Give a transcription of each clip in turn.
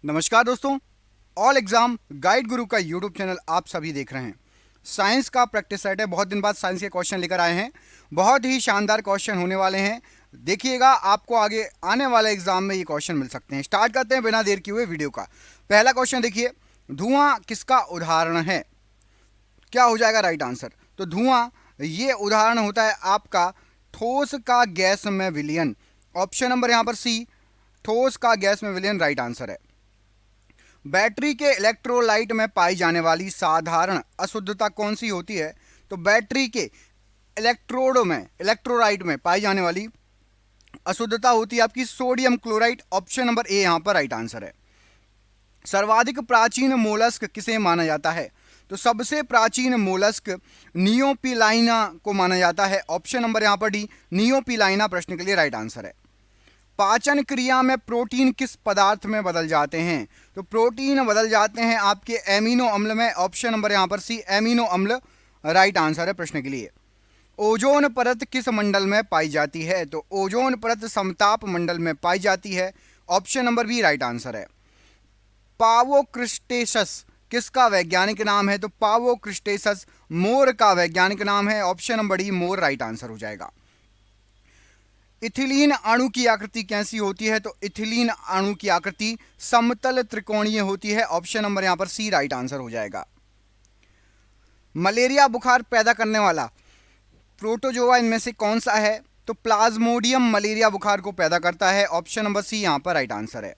नमस्कार दोस्तों, all exam guide गुरु का यूट्यूब चैनल आप सभी देख रहे हैं। साइंस का प्रैक्टिस सेट है। बहुत दिन बाद साइंस के क्वेश्चन लेकर आए हैं। बहुत ही शानदार क्वेश्चन होने वाले हैं। देखिएगा, आपको आगे आने वाले एग्जाम में ये क्वेश्चन मिल सकते हैं। स्टार्ट करते हैं बिना देर किए हुए वीडियो का। पहला क्वेश्चन देखिए, धुआं किसका उदाहरण है? क्या हो जाएगा राइट आंसर? तो धुआं ये उदाहरण होता है आपका ठोस का गैस में विलयन। ऑप्शन नंबर यहाँ पर सी, ठोस का गैस में विलयन राइट आंसर है। बैटरी के इलेक्ट्रोलाइट में पाई जाने वाली साधारण अशुद्धता कौन सी होती है? तो बैटरी के इलेक्ट्रोलाइट में पाई जाने वाली अशुद्धता होती है आपकी sodium chloride. Option number A यहां पर राइट आंसर है। सर्वाधिक प्राचीन मोलस्क किसे माना जाता है? तो सबसे प्राचीन मोलस्क नियोपिलाइना को माना जाता है। ऑप्शन नंबर यहां पर डी, नियोपिलाइना प्रश्न के लिए राइट आंसर है। पाचन क्रिया में प्रोटीन किस पदार्थ में बदल जाते हैं? तो प्रोटीन बदल जाते हैं आपके एमिनो अम्ल में। ऑप्शन नंबर यहां पर सी, एमिनो अम्ल राइट आंसर है प्रश्न के लिए। ओजोन परत किस मंडल में पाई जाती है? तो ओजोन परत समताप मंडल में पाई जाती है। Option number B right answer है। पावोक्रिस्टेसस किसका वैज्ञानिक नाम है? तो पावोक्रिस्टेसस मोर का वैज्ञानिक नाम है। Option number D, more right answer हो जाएगा। इथिलीन अणु की आकृति कैसी होती है? तो इथिलीन अणु की आकृति समतल त्रिकोणीय होती है। ऑप्शन नंबर यहां पर सी राइट आंसर हो जाएगा। मलेरिया बुखार पैदा करने वाला प्रोटोजोआ इनमें से कौन सा है? तो प्लाज्मोडियम मलेरिया बुखार को पैदा करता है। ऑप्शन नंबर सी यहां पर राइट आंसर है।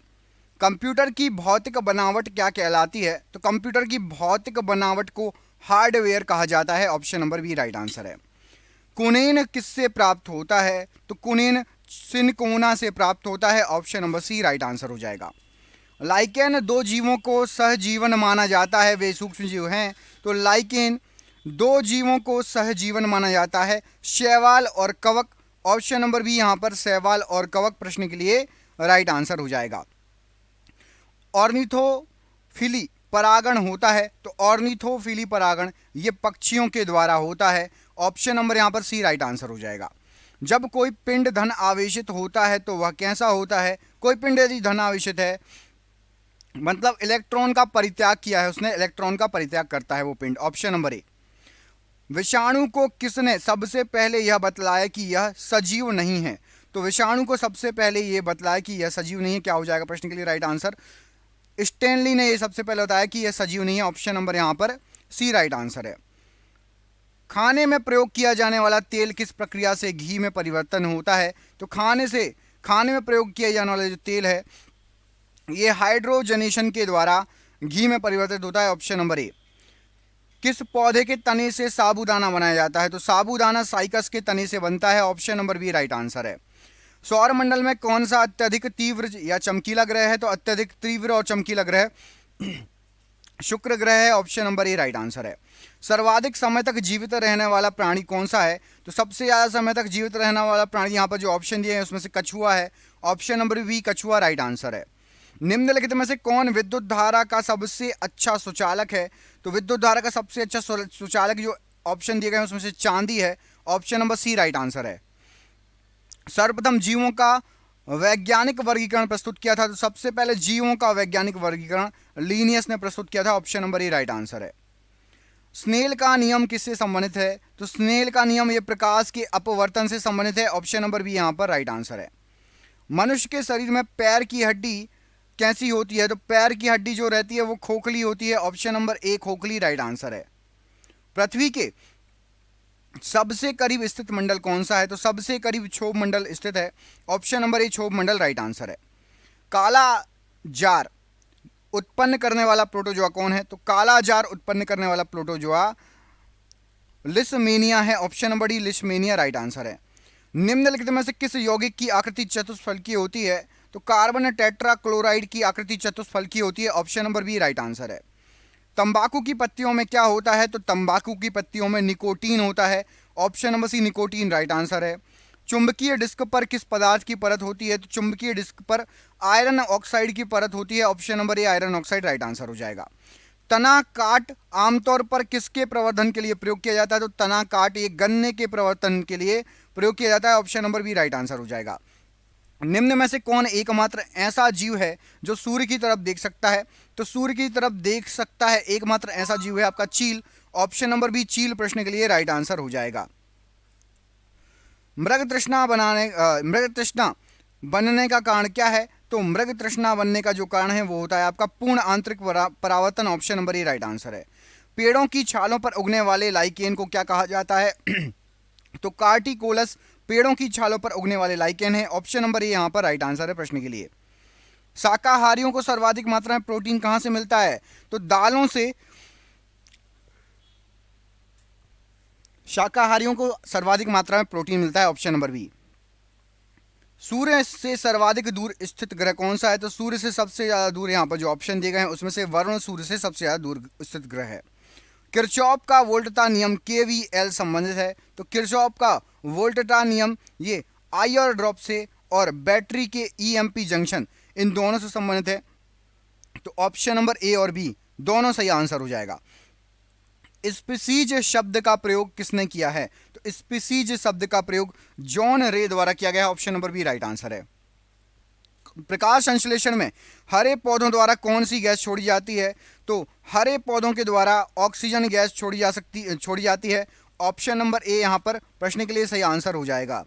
कंप्यूटर की भौतिक बनावट क्या कहलाती है? तो कंप्यूटर की भौतिक बनावट को हार्डवेयर कहा जाता है। Option number B right answer है। कुनेन किससे प्राप्त होता है? तो कुनेन सिनकोना से प्राप्त होता है। Option number C right answer हो जाएगा। लाइकेन दो जीवों को सहजीवन माना जाता है, वे सूक्ष्म जीव हैं। तो लाइकेन दो जीवों को सहजीवन माना जाता है, शैवाल और कवक। ऑप्शन नंबर बी यहां पर शैवाल और कवक प्रश्न के लिए राइट आंसर हो जाएगा। ऑर्निथोफिली परागण होता है, तो ऑर्निथोफिली परागण ये पक्षियों के द्वारा होता है। ऑप्शन नंबर यहां पर सी राइट आंसर हो जाएगा। जब कोई पिंड धन आवेशित होता है तो वह कैसा होता है? कोई पिंड यदि धन आवेशित है मतलब इलेक्ट्रॉन का परित्याग किया है उसने, इलेक्ट्रॉन का परित्याग करता है वो पिंड। Option number A. विषाणु को किसने सबसे पहले यह बतलाया कि यह सजीव नहीं है? तो विषाणु को सबसे पहले यह बतलाया कि यह सजीव नहीं है। क्या हो जाएगा प्रश्न के लिए राइट आंसर? स्टैनली ने यह सबसे पहले बताया कि यह सजीव नहीं है। ऑप्शन नंबर यहां पर सी राइट आंसर है। खाने में प्रयोग किया जाने वाला तेल किस प्रक्रिया से घी में परिवर्तन होता है? तो खाने में प्रयोग किया जाने वाला जो तेल है ये हाइड्रोजनेशन के द्वारा घी में परिवर्तित होता है। Option number A. किस पौधे के तने से साबूदाना बनाया जाता है? तो साबूदाना साइकस के तने से बनता है। Option number B right answer है। सौर मंडल में कौन सा अत्यधिक तीव्र या चमकीला ग्रह है? तो अत्यधिक तीव्र और चमकीला ग्रह शुक्र ग्रह है। Option number A right answer है। सर्वाधिक समय तक जीवित रहने वाला प्राणी कौन सा है? तो सबसे ज्यादा समय तक जीवित रहने वाला प्राणी यहाँ पर जो ऑप्शन दिए हैं उसमें से कछुआ है। ऑप्शन नंबर बी कछुआ राइट आंसर है। निम्नलिखित में से कौन विद्युत धारा का सबसे अच्छा सुचालक है? तो विद्युत धारा का सबसे अच्छा सुचालक जो ऑप्शन दिए गए हैं उसमें से चांदी है। Option number C right answer है। सर्वप्रथम जीवों का वैज्ञानिक वर्गीकरण प्रस्तुत किया था? तो सबसे पहले जीवों का वैज्ञानिक वर्गीकरण लीनियस ने प्रस्तुत किया था। Option number A right answer है। स्नेल का नियम किससे संबंधित है? तो स्नेल का नियम ये प्रकाश के अपवर्तन से संबंधित है। ऑप्शन नंबर बी यहां पर राइट आंसर है। मनुष्य के शरीर में पैर की हड्डी कैसी होती है? तो पैर की हड्डी जो रहती है वो खोखली होती है। ऑप्शन नंबर ए खोखली राइट आंसर है। पृथ्वी के सबसे करीब स्थित मंडल कौन सा है? तो सबसे करीब क्षोभ मंडल स्थित है। ऑप्शन नंबर ए क्षोभ मंडल राइट आंसर है। काला जार उत्पन्न करने वाला प्रोटोजोआ कौन है? तो काला जार उत्पन्न करने वाला प्रोटोजोआ लिस्मेनिया है। Option number D leishmania right answer है। निम्नलिखित में से किस यौगिक की आकृति चतुष्फलकीय होती है? तो कार्बन टेट्रा क्लोराइड की आकृति चतुष्फलकीय होती है। Option number B right answer है। तंबाकू की पत्तियों में क्या होता है? तो तंबाकू की पत्तियों में निकोटीन होता है। Option number C nicotine right answer है। चुंबकीय डिस्क पर किस पदार्थ की परत होती है? तो चुंबकीय डिस्क पर आयरन ऑक्साइड की परत होती है। Option number A iron oxide right answer हो जाएगा। तना काट आमतौर पर किसके प्रवर्धन के लिए प्रयोग किया जाता है? तो तना काट ये गन्ने के प्रवर्धन के लिए प्रयोग किया जाता है। Option number B right answer हो जाएगा। निम्न में से कौन एकमात्र ऐसा जीव है जो सूर्य की तरफ देख सकता है? तो सूर्य की तरफ देख सकता है एकमात्र ऐसा जीव है आपका चील। ऑप्शन नंबर बी चील प्रश्न के लिए राइट आंसर हो जाएगा। मृग तृष्णा बनने का कारण क्या है? तो मृग तृष्णा बनने का जो कारण है वो होता है आपका पूर्ण आंतरिक परावर्तन। Option number A right answer है। पेड़ों की छालों पर उगने वाले लाइकेन को क्या कहा जाता है? तो कार्टिकोलस पेड़ों की छालों पर उगने वाले लाइकेन है। ऑप्शन नंबर ए यहाँ पर राइट आंसर है प्रश्न के लिए। शाकाहारियों को सर्वाधिक मात्रा में प्रोटीन कहां से मिलता है? तो दालों से। शाकाहारियों को सर्वाधिक मात्रा में प्रोटीन मिलता है। Option number B. सूर्य से सर्वाधिक दूर स्थित ग्रह कौन सा है? तो सूर्य से सबसे ज्यादा दूर यहाँ पर जो ऑप्शन दिए गए हैं उसमें से वरुण सूर्य से सबसे ज्यादा दूर स्थित ग्रह है। किरचॉफ का वोल्टता नियम केवीएल संबंधित है। तो किरचॉफ का वोल्टता नियम ये आयर ड्रॉप से और बैटरी के ईएमपी जंक्शन इन दोनों से संबंधित है। तो ऑप्शन नंबर ए और बी दोनों सही आंसर हो जाएगा। स्पीसीज शब्द का प्रयोग किसने किया है? तो स्पीसीज शब्द का प्रयोग जॉन रे द्वारा किया गया है। Option number B right answer है। प्रकाश संश्लेषण में हरे पौधों द्वारा कौन सी गैस छोड़ी जाती है? तो हरे पौधों के द्वारा ऑक्सीजन गैस छोड़ी जाती है। ऑप्शन नंबर ए यहां पर प्रश्न के लिए सही आंसर हो जाएगा।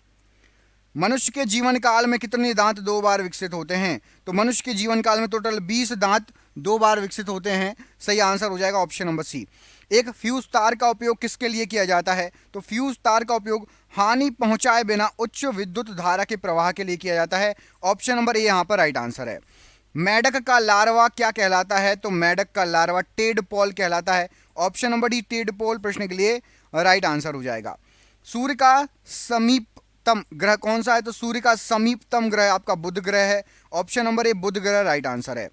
मनुष्य के जीवन काल में कितने दांत 2 बार विकसित होते हैं? तो मनुष्य के जीवन काल में टोटल 20 दांत 2 बार विकसित होते हैं। सही आंसर हो जाएगा ऑप्शन नंबर सी। एक फ्यूज तार का उपयोग किसके लिए किया जाता है? तो फ्यूज तार का उपयोग हानि पहुंचाए बिना उच्च विद्युत धारा के प्रवाह के लिए किया जाता है। ऑप्शन नंबर ए यहाँ पर राइट आंसर है। मेढक का लार्वा क्या कहलाता है? तो मेढक का लार्वा टेडपोल कहलाता है। ऑप्शन नंबर डी टेडपोल प्रश्न के लिए राइट आंसर हो जाएगा। सूर्य का समीपतम ग्रह कौन सा है? तो सूर्य का समीपतम ग्रह आपका बुध ग्रह है। ऑप्शन नंबर ए बुध ग्रह राइट आंसर है।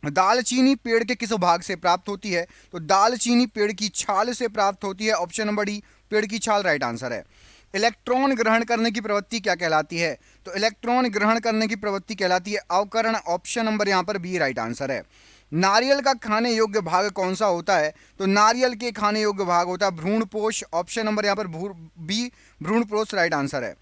दालचीनी पेड़ के किस भाग से प्राप्त होती है? तो दालचीनी पेड़ की छाल से प्राप्त होती है। ऑप्शन नंबर डी पेड़ की छाल राइट आंसर है। इलेक्ट्रॉन ग्रहण करने की प्रवृत्ति क्या कहलाती है? तो इलेक्ट्रॉन ग्रहण करने की प्रवृत्ति कहलाती है अवकरण। ऑप्शन नंबर यहाँ पर बी राइट आंसर है। नारियल का खाने योग्य भाग कौन सा होता है? तो नारियल के खाने योग्य भाग होता है भ्रूणपोष। ऑप्शन नंबर यहाँ पर बी भ्रूणपोष राइट आंसर है।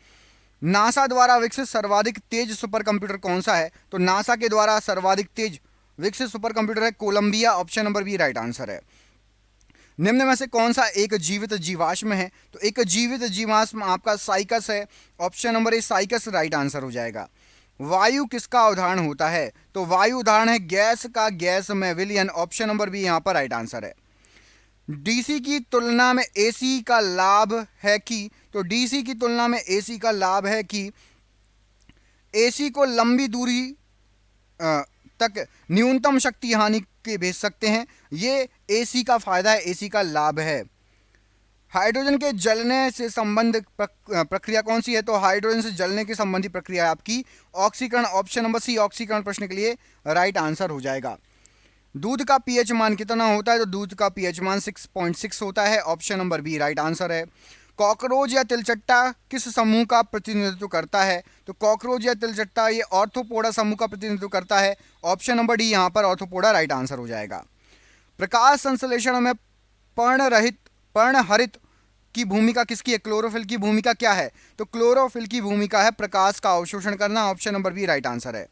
नासा द्वारा विकसित सर्वाधिक तेज सुपर कंप्यूटर कौन सा है? तो नासा के द्वारा सर्वाधिक तेज विकसित सुपर कंप्यूटर है Columbia. Option number B right answer है। निम्न में से कौन सा एक जीवित जीवाश्म है? तो एक जीवित जीवाश्म आपका साइकस है। Option number A cycas right answer हो जाएगा। वायु किसका उदाहरण होता है? तो वायु उदाहरण है गैस का, गैस में विलयन। ऑप्शन नंबर बी यहाँ पर राइट आंसर है। डीसी की तुलना में एसी का लाभ है कि? तो डीसी की तुलना में एसी का लाभ है कि एसी को लंबी दूरी तक न्यूनतम शक्ति हानि के भेज सकते हैं। ये एसी का फायदा है, एसी का लाभ है। हाइड्रोजन के जलने से संबंधित प्रक्रिया कौन सी है? तो हाइड्रोजन से जलने की संबंधी प्रक्रिया है आपकी ऑक्सीकरण। ऑप्शन नंबर सी ऑक्सीकरण प्रश्न के लिए राइट आंसर हो जाएगा। दूध का पीएच मान कितना होता है? तो दूध का पीएच मान 6.6 होता है। Option number B right answer है। कॉकरोच या तिलचट्टा किस समूह का प्रतिनिधित्व करता है? तो कॉकरोच या तिलचट्टा ये ऑर्थोपोडा समूह का प्रतिनिधित्व करता है। ऑप्शन नंबर डी यहाँ पर ऑर्थोपोडा राइट आंसर हो जाएगा। प्रकाश संश्लेषण में पर्णहरित की भूमिका किसकी है? क्लोरोफिल की भूमिका क्या है? तो क्लोरोफिल की भूमिका है प्रकाश का अवशोषण करना। Option number B right answer है।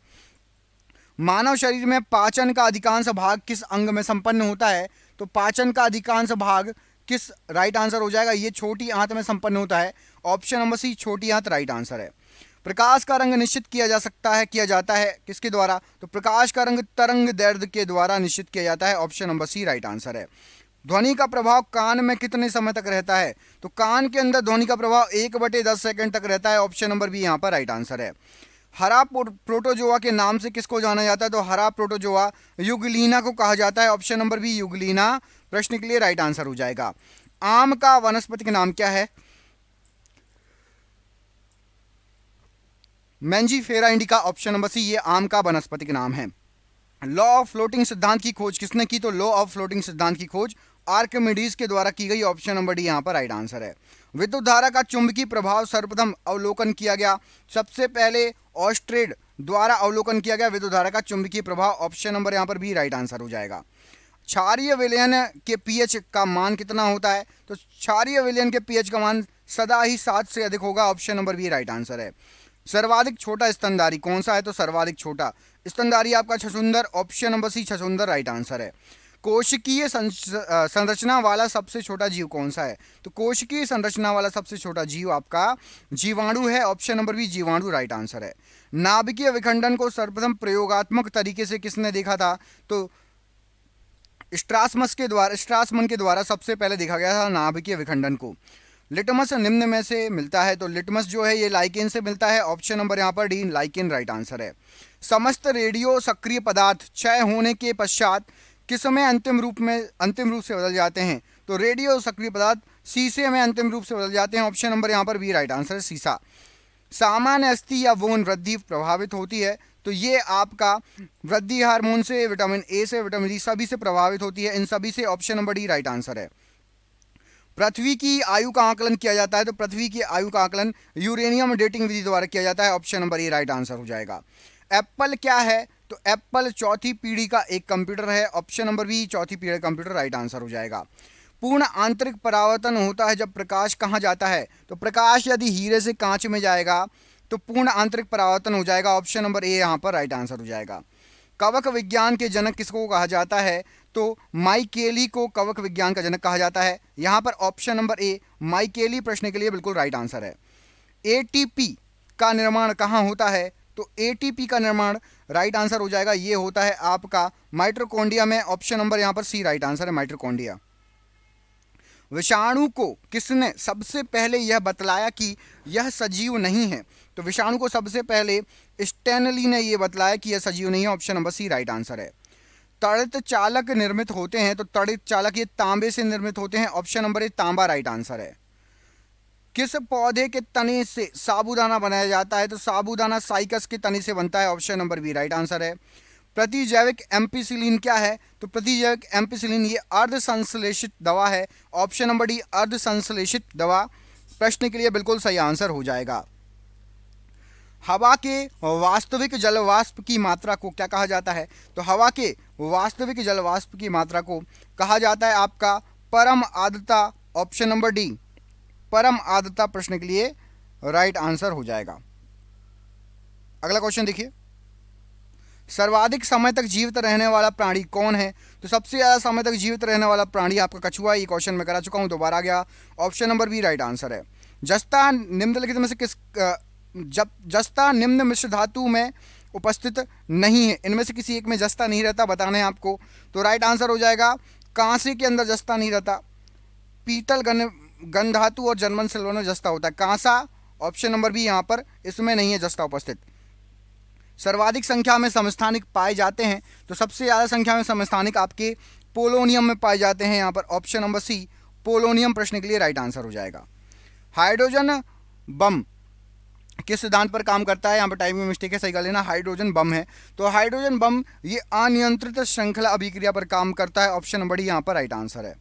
मानव शरीर में पाचन का अधिकांश भाग किस अंग में संपन्न होता है? तो पाचन का अधिकांश भाग किस राइट आंसर हो जाएगा? ये छोटी आंत में संपन्न होता है। ऑप्शन नंबर सी छोटी आंत राइट आंसर है। प्रकाश का रंग निश्चित किया जाता है किसके द्वारा? तो प्रकाश का रंग तरंग दैर्ध्य के द्वारा निश्चित किया जाता है। Option number C right answer है। ध्वनि का प्रभाव कान में कितने समय तक रहता है? तो कान के अंदर ध्वनि का प्रभाव 1/10 सेकंड तक रहता है। ऑप्शन नंबर बी यहाँ पर राइट आंसर है। हरा प्रोटोजोआ के नाम से किसको जाना जाता है? तो हरा प्रोटोजोआ युगलीना को कहा जाता है। ऑप्शन नंबर बी युगलीना प्रश्न के लिए राइट आंसर हो जाएगा। आम का वनस्पतिक नाम क्या है? Mangifera indica. Option number C ये आम का वनस्पतिक नाम है। लॉ ऑफ फ्लोटिंग सिद्धांत की खोज किसने की? तो लॉ ऑफ फ्लोटिंग सिद्धांत की खोज आर्किमिडीज के द्वारा की गई। ऑप्शन नंबर डी यहाँ पर राइट आंसर है। विद्युत धारा का चुंबकीय प्रभाव सर्वप्रथम अवलोकन किया गया। सबसे पहले ऑस्ट्रेड द्वारा अवलोकन किया गया विद्युत धारा का चुंबकीय प्रभाव। ऑप्शन नंबर यहाँ पर भी राइट आंसर हो जाएगा। क्षारीय विलयन के पीएच का मान कितना होता है? तो क्षारीय विलयन के पीएच का मान सदा ही 7 से अधिक होगा। Option number B right answer है। सर्वाधिक छोटा स्तनधारी कौन सा है? तो सर्वाधिक छोटा स्तनधारी आपका छछूंदर, ऑप्शन नंबर सी छछूंदर राइट आंसर है। कोशिकीय संरचना वाला सबसे छोटा जीव कौन सा है? तो कोशिकीय संरचना वाला सबसे छोटा जीव आपका जीवाणु है, ऑप्शन नंबर बी जीवाणु राइट आंसर है। नाभिकीय विखंडन को सर्वप्रथम प्रयोगात्मक तरीके से किसने देखा था? तो स्ट्रासमन के द्वारा सबसे पहले देखा गया था नाभिकीय विखंडन को। लिटमस निम्न में से मिलता है? तो लिटमस जो है ये लाइकेन से मिलता है, ऑप्शन नंबर यहाँ पर डी लाइकेन राइट आंसर है। समस्त रेडियो सक्रिय पदार्थ क्षय होने के पश्चात किस में अंतिम रूप से बदल जाते हैं? तो रेडियो सक्रिय पदार्थ शीशे में अंतिम रूप से बदल जाते हैं, ऑप्शन नंबर यहाँ पर बी राइट आंसर है शीशा। सामान्य अस्थि या वोन वृद्धि प्रभावित होती है? तो ये आपका वृद्धि हार्मोन से, विटामिन ए से, विटामिन डी सभी से प्रभावित होती है, इन सभी से, option number D right answer है। पृथ्वी की आयु का आकलन किया जाता है? तो पृथ्वी की आयु का आकलन यूरेनियम डेटिंग विधि द्वारा किया जाता है, option number A right answer हो जाएगा। एप्पल क्या है? तो एप्पल चौथी पीढ़ी का एक कंप्यूटर है, ऑप्शन नंबर बी चौथी पीढ़ी का कंप्यूटर राइट आंसर हो जाएगा। पूर्ण आंतरिक परावर्तन होता है जब प्रकाश कहाँ जाता है? तो प्रकाश यदि हीरे से कांच में जाएगा तो पूर्ण आंतरिक परावर्तन हो जाएगा, ऑप्शन नंबर ए यहाँ पर राइट आंसर हो जाएगा। कवक विज्ञान के जनक किसको कहा जाता है? तो माइकेली को कवक विज्ञान का जनक कहा जाता है, यहाँ पर ऑप्शन नंबर ए माइकेली प्रश्न के लिए बिल्कुल राइट आंसर है। एटीपी का निर्माण कहाँ होता है? तो एटीपी का निर्माण राइट आंसर हो जाएगा, ये होता है आपका माइटोकॉन्ड्रिया में, ऑप्शन नंबर यहाँ पर सी राइट आंसर है माइटोकॉन्ड्रिया। विषाणु को किसने सबसे पहले यह बतलाया कि यह सजीव नहीं है? तो विषाणु को सबसे पहले स्टैनली ने यह बतलाया कि यह सजीव नहीं है, option number C right answer है। तड़ित चालक निर्मित होते हैं? तो तड़ित चालक ये तांबे से निर्मित होते हैं, ऑप्शन नंबर ए तांबा राइट आंसर है। किस पौधे के तने से साबूदाना बनाया जाता है? तो साबूदाना साइकस के तने से बनता है, option number B right answer है। प्रतिजैविक एम्पिसिलिन क्या है? तो प्रतिजैविक एम्पिसिलिन ये अर्ध संश्लेषित दवा है, ऑप्शन नंबर डी अर्ध संश्लेषित दवा प्रश्न के लिए बिल्कुल सही आंसर हो जाएगा। हवा के वास्तविक जल वाष्प की मात्रा को क्या कहा जाता है? तो हवा के वास्तविक जल वाष्प की मात्रा को कहा जाता है आपका परम आर्द्रता, ऑप्शन नंबर डी परम आर्द्रता प्रश्न के लिए राइट आंसर हो जाएगा। अगला क्वेश्चन देखिए, सर्वाधिक समय तक जीवित रहने वाला प्राणी कौन है? तो सबसे ज़्यादा समय तक जीवित रहने वाला प्राणी आपका कछुआ, ये क्वेश्चन मैं करा चुका हूँ, दोबारा आ गया, option number B right answer है। जस्ता निम्नलिखित में से जस्ता निम्न मिश्र धातु में उपस्थित नहीं है, इनमें से किसी एक में जस्ता नहीं रहता, बताना है आपको, तो राइट आंसर हो जाएगा कांसे के अंदर जस्ता नहीं रहता, पीतल गन धातु और जर्मन सिल्वर में जस्ता होता है, कांसा ऑप्शन नंबर बी यहाँ पर इसमें नहीं है जस्ता उपस्थित। सर्वाधिक संख्या में समस्थानिक पाए जाते हैं? तो सबसे ज़्यादा संख्या में समस्थानिक आपके पोलोनियम में पाए जाते हैं, यहाँ पर ऑप्शन नंबर सी पोलोनियम प्रश्न के लिए राइट आंसर हो जाएगा। हाइड्रोजन बम किस सिद्धांत पर काम करता है? यहाँ पर टाइपिंग में मिस्टेक है, सही कर लेना, हाइड्रोजन बम है। तो हाइड्रोजन बम ये अनियंत्रित श्रृंखला अभिक्रिया पर काम करता है, ऑप्शन नंबर डी यहाँ पर राइट आंसर है।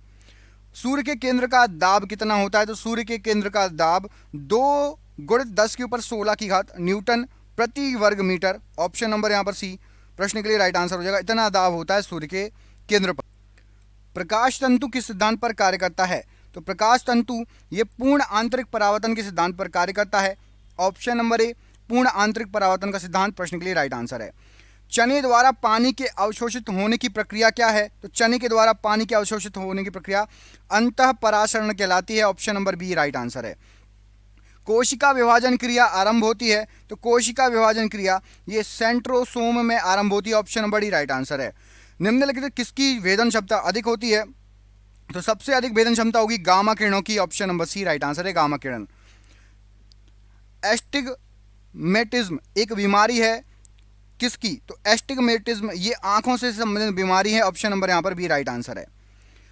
सूर्य के केंद्र का दाब कितना होता है? तो सूर्य के केंद्र का दाब 2 × 10⁻16 न्यूटन प्रति वर्ग मीटर, ऑप्शन नंबर यहाँ पर सी प्रश्न के लिए राइट आंसर हो जाएगा, इतना दाब होता है सूर्य के केंद्र पर। प्रकाश तंतु किस सिद्धांत पर कार्य करता है? तो प्रकाश तंतु ये पूर्ण आंतरिक परावर्तन के सिद्धांत पर कार्य करता है, ऑप्शन नंबर ए पूर्ण आंतरिक परावर्तन का सिद्धांत प्रश्न के लिए राइट आंसर है। चने द्वारा पानी के अवशोषित होने की प्रक्रिया क्या है? तो चने के द्वारा पानी के अवशोषित होने की प्रक्रिया अंतः परासरण कहलाती है, option number B right answer है। कोशिका विभाजन क्रिया आरंभ होती है? तो कोशिका विभाजन क्रिया ये सेंट्रोसोम में आरंभ होती है, option number D right answer है। निम्नलिखित किसकी वेदन क्षमता अधिक होती है? तो सबसे अधिक वेदन क्षमता होगी गामा किरणों की, option number C right answer है गामा किरण। एस्टिग्मेटिज्म एक बीमारी है किसकी? तो एस्टिग्मेटिज्म ये आंखों से संबंधित बीमारी है, ऑप्शन नंबर यहाँ पर बी राइट आंसर है।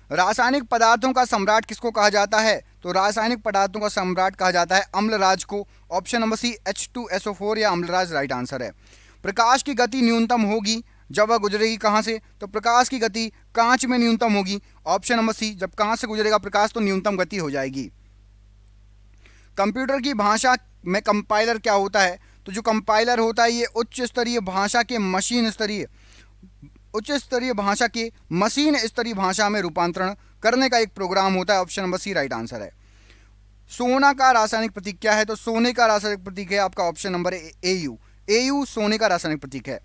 रासायनिक पदार्थों का सम्राट किसको कहा जाता है? तो रासायनिक पदार्थों का सम्राट कहा जाता है अम्लराज को, ऑप्शन नंबर सी H2SO4 या अम्लराज राइट आंसर है। प्रकाश की गति न्यूनतम होगी जब वह गुजरेगी कहाँ से? तो प्रकाश की गति कांच में न्यूनतम होगी, ऑप्शन नंबर सी जब कांच से गुजरेगा प्रकाश तो न्यूनतम गति हो जाएगी। कंप्यूटर की भाषा में कंपाइलर क्या होता है? तो जो कंपाइलर होता है ये उच्च स्तरीय भाषा के मशीन स्तरीय भाषा में रूपांतरण करने का एक प्रोग्राम होता है, option number C right answer है। सोना का रासायनिक प्रतीक क्या है? तो सोने का रासायनिक प्रतीक है आपका ऑप्शन नंबर AU। AU सोने का रासायनिक प्रतीक है।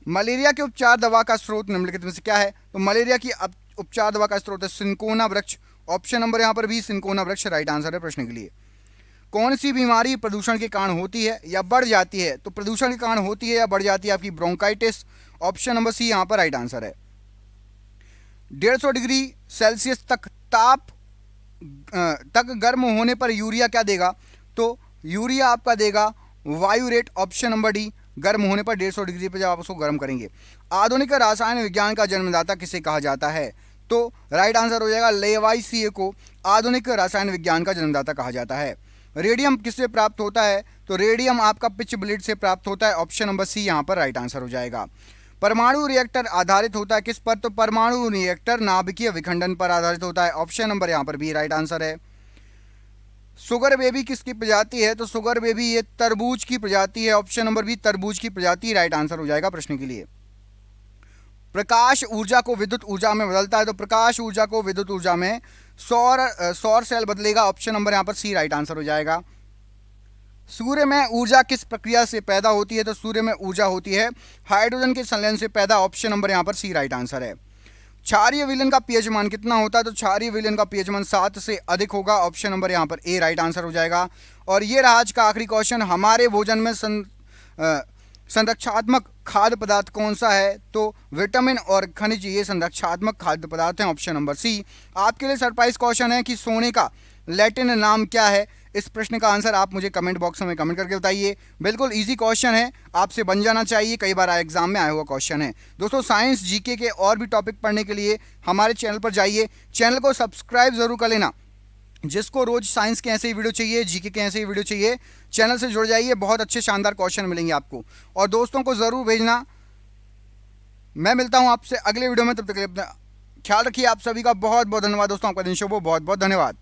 मलेरिया के उपचार दवा का स्रोत निम्नलिखित में से क्या है? तो मलेरिया की उपचार दवा का स्रोत है सिनकोना वृक्ष। ऑप्शन नंबर यहाँ पर भी सिनकोना वृक्ष राइट आंसर है प्रश्न के लिए। कौन सी बीमारी प्रदूषण के कारण होती है या बढ़ जाती है? तो प्रदूषण के कारण होती है या बढ़ जाती है आपकी ब्रोंकाइटिस। ऑप्शन नंबर सी यहाँ पर राइट आंसर है। 150 डिग्री सेल्सियस तक गर्म होने पर यूरिया क्या देगा? तो यूरिया आपका देगा वायु रेट। ऑप्शन नंबर डी, गर्म होने पर 150 डिग्री पर जब आप उसको गर्म करेंगे। आधुनिक रसायन विज्ञान का जन्मदाता किसे कहा जाता है? तो राइट आंसर हो जाएगा लेवाइसिए को आधुनिक रसायन विज्ञान का जन्मदाता कहा जाता है। रेडियम किससे प्राप्त होता है? तो रेडियम आपका पिच ब्लेड से प्राप्त होता है। ऑप्शन नंबर सी यहाँ पर राइट आंसर हो जाएगा। परमाणु रिएक्टर आधारित होता है किस पर? तो परमाणु रिएक्टर नाभिकीय विखंडन पर आधारित होता है। ऑप्शन नंबर यहाँ पर भी राइट आंसर है। सुगर बेबी किसकी प्रजाति है? तो सुगर बेबी ये तरबूज की प्रजाति है। ऑप्शन नंबर बी तरबूज की प्रजाति राइट आंसर हो जाएगा प्रश्न के लिए। प्रकाश ऊर्जा को विद्युत ऊर्जा में बदलता है। तो प्रकाश ऊर्जा को विद्युत ऊर्जा में सौर सेल बदलेगा। ऑप्शन नंबर यहाँ पर सी राइट आंसर हो जाएगा। सूर्य में ऊर्जा किस प्रक्रिया से पैदा होती है? तो सूर्य में ऊर्जा होती है हाइड्रोजन के संलयन से पैदा। ऑप्शन नंबर यहाँ पर सी राइट आंसर है। क्षारीय विलयन का पीएच मान कितना होता है? तो क्षारीय विलयन का पीएच मान 7 से अधिक होगा। ऑप्शन नंबर यहाँ पर ए राइट आंसर हो जाएगा। और ये रहा आज का आखिरी क्वेश्चन, हमारे भोजन में संरक्षात्मक खाद्य पदार्थ कौन सा है? तो विटामिन और खनिज ये संरक्षात्मक खाद्य पदार्थ हैं। Option number C. आपके लिए सरप्राइज क्वेश्चन है कि सोने का लैटिन नाम क्या है? इस प्रश्न का आंसर आप मुझे कमेंट बॉक्स में कमेंट करके बताइए। बिल्कुल इजी क्वेश्चन है, आपसे बन जाना चाहिए, कई बार एग्जाम में आया हुआ क्वेश्चन है। दोस्तों साइंस जीके के और भी टॉपिक पढ़ने के लिए हमारे चैनल पर जाइए, चैनल को सब्सक्राइब जरूर कर लेना। जिसको रोज साइंस के ऐसे ही वीडियो चाहिए, जीके के ऐसे ही वीडियो चाहिए, चैनल से जुड़ जाइए, बहुत अच्छे शानदार क्वेश्चन मिलेंगे आपको। और दोस्तों को ज़रूर भेजना। मैं मिलता हूँ आपसे अगले वीडियो में, तब तक के लिए अपना ख्याल रखिए। आप सभी का बहुत बहुत धन्यवाद दोस्तों, आपका दिन शुभ हो, बहुत बहुत धन्यवाद।